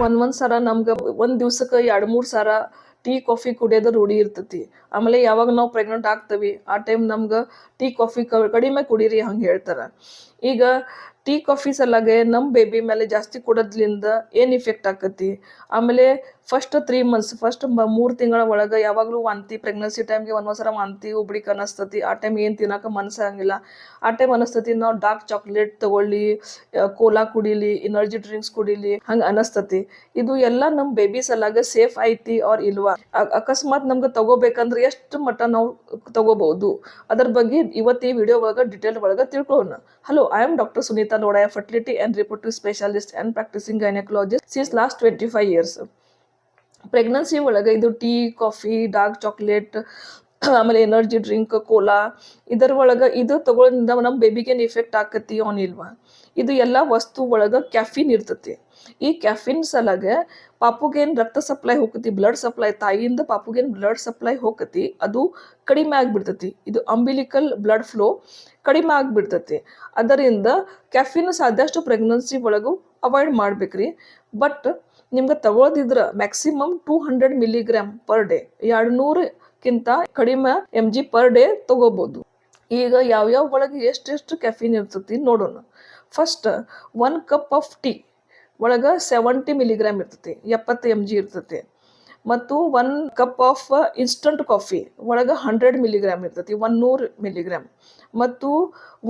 ಒಂದ್ ಸರ ನಮ್ಗೆ ಒಂದ್ ದಿವ್ಸಕ್ಕೆ 2-3 ಸರ ಟೀ ಕಾಫಿ ಕುಡಿಯೋದು ರೂಢಿ ಇರ್ತೈತಿ. ಆಮೇಲೆ ಯಾವಾಗ ನಾವು ಪ್ರೆಗ್ನೆಂಟ್ ಆಗ್ತೇವಿ ಆ ಟೈಮ್ ನಮ್ಗೆ ಟೀ ಕಾಫಿ ಕಡಿಮೆ ಕುಡೀರಿ ಹಂಗೆ ಹೇಳ್ತಾರೆ. ಈಗ ಟೀ ಕಾಫಿ ಸಲಾಗೆ ನಮ್ಮ ಬೇಬಿ ಮೇಲೆ ಜಾಸ್ತಿ ಕೊಡೋದ್ರಿಂದ ಏನು ಇಫೆಕ್ಟ್ ಆಕತಿ, ಆಮೇಲೆ ಫಸ್ಟ್ 3 ಮಂತ್ಸ್ ಫಸ್ಟ್ 3 ತಿಂಗಳ ಒಳಗೆ ಯಾವಾಗಲೂ ವಾಂತಿ, ಪ್ರೆಗ್ನೆನ್ಸಿ ಟೈಮ್ಗೆ ಒಂದೊಂದ್ಸಲ ವಾಂತಿ ಉಬ್ಳಿಕ್ ಅನಿಸ್ತತಿ. ಆ ಟೈಮ್ ಏನು ತಿನ್ನಕ್ಕೆ ಮನಸ್ಸಾಗಂಗಿಲ್ಲ. ಆ ಟೈಮ್ ಅನಿಸ್ತತಿ ನಾವು ಡಾರ್ಕ್ ಚಾಕ್ಲೇಟ್ ತಗೊಳ್ಳಿ, ಕೋಲಾ ಕುಡೀಲಿ, ಎನರ್ಜಿ ಡ್ರಿಂಕ್ಸ್ ಕುಡೀಲಿ ಹಂಗೆ ಅನಿಸ್ತತಿ. ಇದು ಎಲ್ಲ ನಮ್ಮ ಬೇಬಿ ಸಲಾಗ ಸೇಫ್ ಐತಿ ಆರ್ ಇಲ್ವಾ, ಅಕಸ್ಮಾತ್ ನಮ್ಗೆ ತಗೋಬೇಕಂದ್ರೆ ಎಷ್ಟು ಮಟ್ಟ ನಾವು ತಗೋಬಹುದು, ಅದ್ರ ಬಗ್ಗೆ ಇವತ್ತು ಈ ವಿಡಿಯೋ ಒಳಗೆ ಡಿಟೇಲ್ ಒಳಗೆ ತಿಳ್ಕೊಳ್ಳೋಣ. Hello, I am Dr. Sunita Lodaya, fertility and reproductive specialist and practicing gynecologist since last 25 years. Pregnancy ಒಳಗೆ ಇದು ಟೀ, ಕಾಫಿ, ಡಾರ್ಕ್ ಚಾಕ್ಲೇಟ್, ಆಮೇಲೆ ಎನರ್ಜಿ ಡ್ರಿಂಕ್, ಕೋಲಾ ಇದರ ಒಳಗೆ ಇದು ತಗೊಳ್ಳೋದ್ರಿಂದ ನಮ್ಮ ಬೇಬಿಗೆ ಏನು ಇಫೆಕ್ಟ್ ಆಕತಿ ಅವನ್ ಇಲ್ವಾ. ಇದು ಎಲ್ಲ ವಸ್ತು ಒಳಗೆ ಕ್ಯಾಫಿನ್ ಇರ್ತತಿ. ಈ ಕ್ಯಾಫಿನ್ ಸಲಾಗೆ ಪಾಪುಗೇನು ರಕ್ತ ಸಪ್ಲೈ ಹೋಗತಿ, ಬ್ಲಡ್ ಸಪ್ಲೈ, ತಾಯಿಯಿಂದ ಪಾಪುಗೇನು ಬ್ಲಡ್ ಸಪ್ಲೈ ಹೋಗತಿ ಅದು ಕಡಿಮೆ ಆಗಿಬಿಡ್ತತಿ. ಇದು ಅಂಬಿಲಿಕಲ್ ಬ್ಲಡ್ ಫ್ಲೋ ಕಡಿಮೆ ಆಗಿಬಿಡ್ತತಿ. ಅದರಿಂದ ಕ್ಯಾಫಿನ್ ಸಾಧ್ಯಷ್ಟು ಪ್ರೆಗ್ನೆನ್ಸಿ ಒಳಗೂ ಅವಾಯ್ಡ್ ಮಾಡ್ಬೇಕ್ರಿ. ಬಟ್ ನಿಮ್ಗೆ ತಗೊಳ್ಳೋದಿದ್ರೆ ಮ್ಯಾಕ್ಸಿಮಮ್ 200 ಮಿಲಿಗ್ರಾಮ್ ಪರ್ ಡೇ, 200ಕ್ಕಿಂತ ಕಡಿಮೆ mg ಪರ್ ಡೇ ತಗೋಬೋದು. ಈಗ ಯಾವ್ಯಾವ ಒಳಗೆ ಎಷ್ಟೆಷ್ಟು ಕ್ಯಾಫಿನ್ ಇರ್ತತಿ ನೋಡೋಣ. ಫಸ್ಟ್ 1 ಕಪ್ ಆಫ್ ಟೀ ಒಳಗೆ 70 ಮಿಲಿಗ್ರಾಮ್ ಇರ್ತತಿ, 70 mg ಇರ್ತತಿ. ಮತ್ತು 1 ಕಪ್ ಆಫ್ ಇನ್ಸ್ಟಂಟ್ ಕಾಫಿ ಒಳಗೆ 100 ಮಿಲಿಗ್ರಾಮ್ ಇರ್ತತಿ, 100 ಮಿಲಿಗ್ರಾಮ್. ಮತ್ತು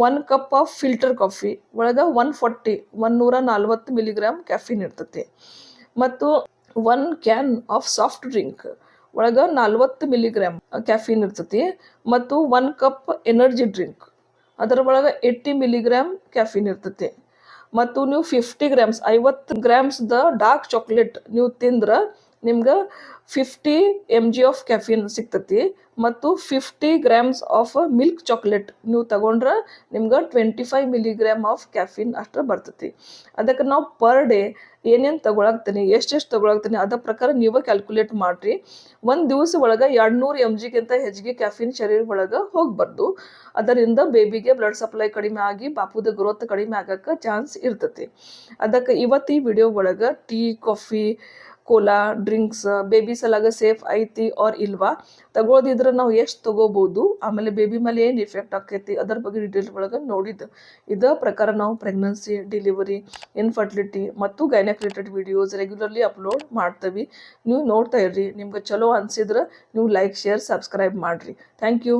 1 ಕಪ್ ಆಫ್ ಫಿಲ್ಟರ್ ಕಾಫಿ ಒಳಗೆ 140 ಮಿಲಿಗ್ರಾಮ್ ಕ್ಯಾಫಿನ್ ಇರ್ತತಿ. ಮತ್ತು 1 ಕ್ಯಾನ್ ಆಫ್ ಸಾಫ್ಟ್ ಡ್ರಿಂಕ್ ಒಳಗೆ 40 ಮಿಲಿಗ್ರಾಮ್ ಕ್ಯಾಫಿನ್ ಇರ್ತತಿ. ಮತ್ತು 1 ಕಪ್ ಎನರ್ಜಿ ಡ್ರಿಂಕ್ ಅದರ ಒಳಗೆ 80 ಮಿಲಿಗ್ರಾಮ್ ಕ್ಯಾಫಿನ್ ಇರ್ತತಿ. ಮತ್ತು ನೀವು 50 ಗ್ರಾಮ್ಸ್ದ ಡಾರ್ಕ್ ಚಾಕ್ಲೇಟ್ ನೀವು ತಿಂದ್ರೆ ನಿಮ್ಗೆ 50 mg ಆಫ್ ಕ್ಯಾಫಿನ್ ಸಿಗ್ತತಿ. ಮತ್ತು 50 ಗ್ರಾಮ್ಸ್ ಆಫ್ ಮಿಲ್ಕ್ ಚಾಕ್ಲೇಟ್ ನೀವು ತಗೊಂಡ್ರೆ ನಿಮ್ಗೆ 25 ಮಿಲಿಗ್ರಾಮ್ ಆಫ್ ಕ್ಯಾಫಿನ್ ಅಷ್ಟು ಬರ್ತತಿ. ಅದಕ್ಕೆ ನಾವು ಪರ್ ಡೇ ಏನೇನು ತಗೊಳಕ್ತೀನಿ, ಎಷ್ಟೆಷ್ಟು ತಗೊಳಕ್ತೀನಿ ಅದ್ರ ಪ್ರಕಾರ ನೀವು ಕ್ಯಾಲ್ಕುಲೇಟ್ ಮಾಡಿರಿ. ಒಂದು ದಿವಸ ಒಳಗೆ 200 mgಗಿಂತ ಹೆಚ್ಚಿಗೆ ಕ್ಯಾಫಿನ್ ಶರೀರ ಒಳಗೆ ಹೋಗ್ಬಾರ್ದು. ಅದರಿಂದ ಬೇಬಿಗೆ ಬ್ಲಡ್ ಸಪ್ಲೈ ಕಡಿಮೆ ಆಗಿ ಪಾಪುದ ಗ್ರೋತ್ ಕಡಿಮೆ ಆಗಕ್ಕೆ ಚಾನ್ಸ್ ಇರ್ತತಿ. ಅದಕ್ಕೆ ಇವತ್ತು ಈ ವಿಡಿಯೋ ಒಳಗೆ tea, coffee, cola drinks baby ಸಲಾಗ ಸೇಫ್ ಐತಿ ಆರ್ ಇಲ್ವಾ, ತಗೋದಿದ್ರೆ ನಾವು ಎಷ್ಟು ತಗೋಬಹುದು, ಆಮೇಲೆ ಬೇಬಿ ಮೇಲೆ ಏನು ಇಫೆಕ್ಟ್ ಆಕೈತಿ ಅದರ ಬಗ್ಗೆ ಡೀಟೇಲ್ ಒಳಗೆ ನೋಡಿದ್ದು. ಇದೇ ಪ್ರಕಾರ ನಾವು ಪ್ರೆಗ್ನೆನ್ಸಿ, ಡೆಲಿವರಿ, ಇನ್ಫರ್ಟಿಲಿಟಿ ಮತ್ತು gynaec related videos regularly upload ಮಾಡ್ತೀವಿ. ನೀವು ನೋಡ್ತಾ ಇರ್ರಿ. ನಿಮ್ಗೆ ಚಲೋ ಅನಿಸಿದ್ರೆ ನೀವು ಲೈಕ್, ಶೇರ್, ಸಬ್ಸ್ಕ್ರೈಬ್ ಮಾಡಿರಿ. Thank you.